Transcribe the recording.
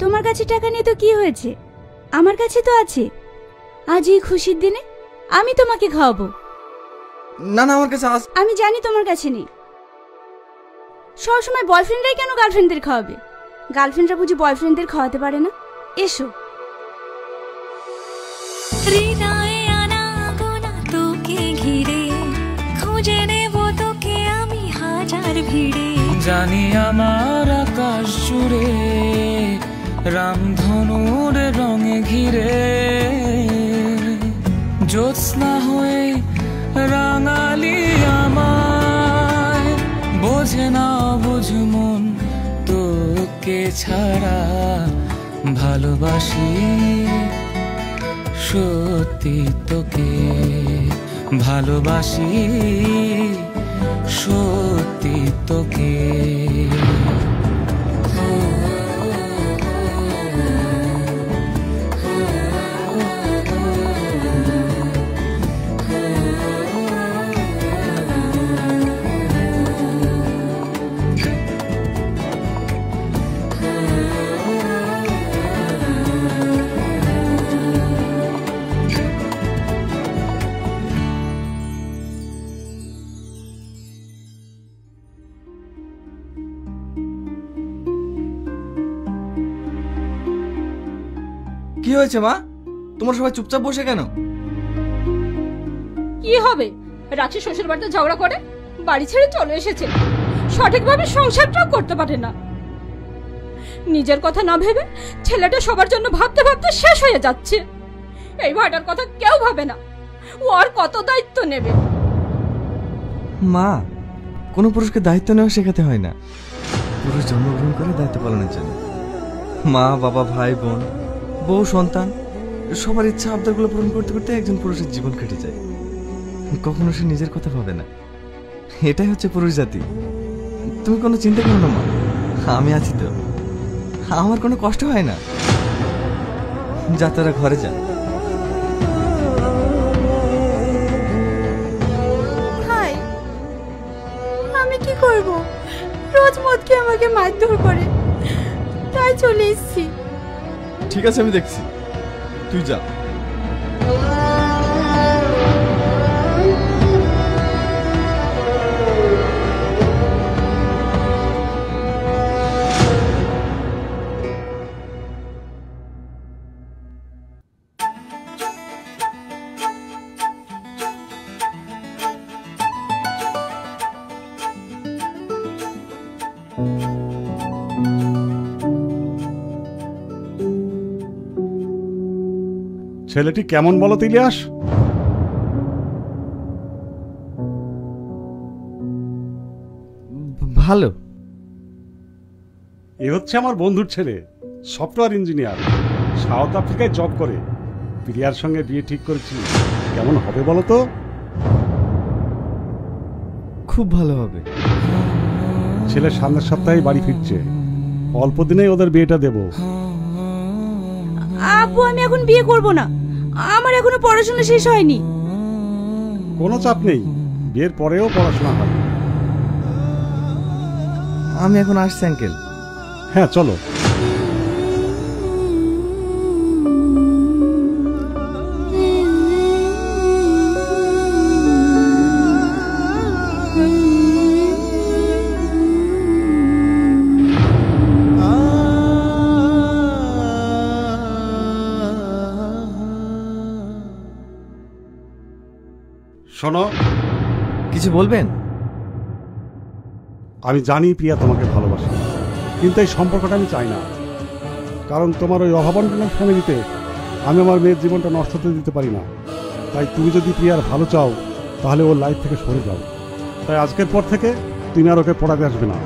তোমার কাছে টাকা নিয়ে তো কি হয়েছে, আমার কাছে তো আছে। আজ এই খুশির দিনে আমি তোমাকে খাওয়াবো। না না, আমার কাছে আমি জানি তোমার কাছে নেই। সবসময় বয়ফ্রেন্ডরাই কেন গার্লফ্রেন্ডদের খাওয়াবে? গার্লফ্রেন্ডরা বুঝি বয়ফ্রেন্ডদের খাওয়াতে পারে না? এসো। হৃদয়ে আনাগোনা তোকে ঘিরে, খুঁজে নেব তোকে আমি হাজার ভিড়ে। জানি আমার আকাশ জুড়ে রামধনুর রঙে ঘিরে, জ্যোৎস্না হয়ে রাঙালি আমায়। বোঝে না বুঝ মন তোকে ছাড়া, ভালোবাসি সত্যি তোকে, ভালোবাসি সত্যি তোকে। কি হয়েছে মা? তোমার সবাই চুপচাপ বসে কেন? কি হবে, রাখি শ্বশুর বাড়িতে ঝগড়া করে বাড়ি ছেড়ে চলে এসেছে। সঠিকভাবে সংসারটাও করতে পারে না। নিজের কথা না ভেবে ছেলেটা সবার জন্য ভাবতে ভাবতে শেষ হয়ে যাচ্ছে। এই ভাইটার কথা কেউ ভাবে না, ও আর কত দায়িত্ব নেবে। মা, কোনো পুরুষকে দায়িত্ব নেওয়া শেখাতে হয় না। পুরুষ জন্মগ্রহণ করে দায়িত্ব পালনের জন্য। মা বাবা ভাই বোন বউ সন্তান সবার ইচ্ছা আবদারগুলো পূরণ করতে করতে একজন পুরুষের জীবন কেটে যায়। কখনো সে নিজের কথা ভাবে না। এটাই হচ্ছে পুরুষ জাতি। তুমি কোনো চিন্তা করো না মা, আমি আছি তো। আমার কোনো কষ্ট হয় না। যা তোরা ঘরে যা। ভাই, আমি কি করব? রোজ মদকে আমাকে মারধর করে, তাই চলে এসেছি। ঠিক আছে, আমি দেখছি, তুই যা। ছেলেটি কেমন বলো ইলিয়াস? ভালো। এ হচ্ছে আমার বন্ধুর ছেলে, সফটওয়্যার ইঞ্জিনিয়ার, সাউথ আফ্রিকায় জব করে। প্রিয়ার সঙ্গে বিয়ে ঠিক করেছি। কেমন হবে বলো তো? খুব ভালো হবে। ছেলে সামনের সপ্তাহে বাড়ি ফিরছে। অল্প দিনেই ওদের বিয়েটা দেব। আপু, আমি এখন বিয়ে করব না। আমার এখনো পড়াশোনা শেষ হয়নি। কোনো চাপ নেই, বিয়ের পরেও পড়াশোনা হবে। আমি এখন আসছি আঙ্কেল। হ্যাঁ, চলো। শোনো, কিছু বলবেন? আমি জানি প্রিয়া তোমাকে ভালোবাসে, কিন্তু এই সম্পর্কটা আমি চাই না। কারণ তোমার ওই অভাবন্টনের ফ্যামিলিতে আমি আমার মেয়ের জীবনটা নষ্ট হতে দিতে পারি না। তাই তুমি যদি প্রিয়ার ভালো চাও, তাহলে ওর লাইফ থেকে সরে যাও। তাই আজকের পর থেকে তুমি আর ওকে পড়াতে আসবে না।